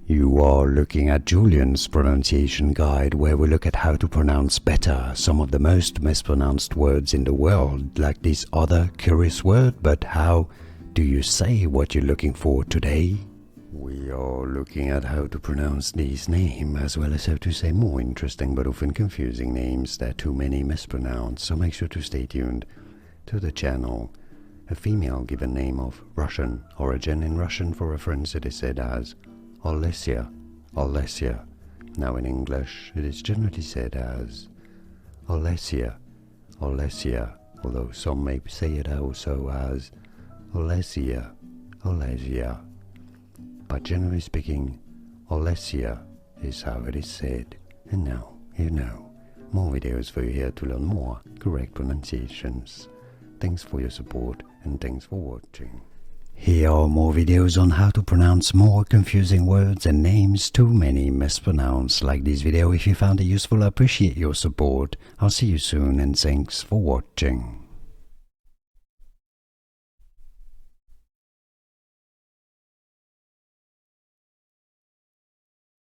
You are looking at Julian's pronunciation guide, where we look at how to pronounce better some of the most mispronounced words in the world, like this other curious word. But how do you say what you're looking for today? We are looking at how to pronounce these names, as well as how to say more interesting but often confusing names that too many mispronounce, so make sure to stay tuned to the channel. A female given name of Russian origin. In Russian, for reference, it is said as Olesya, Olesya. Now in English, it is generally said as Olesya, Olesya, although some may say it also as Olesya, Olesya. But generally speaking, Olesya is how it is said. And now, you know, more videos for you here to learn more correct pronunciations. Thanks for your support and thanks for watching. Here are more videos on how to pronounce more confusing words and names too many mispronounced. Like this video if you found it useful. I appreciate your support. I'll see you soon and thanks for watching.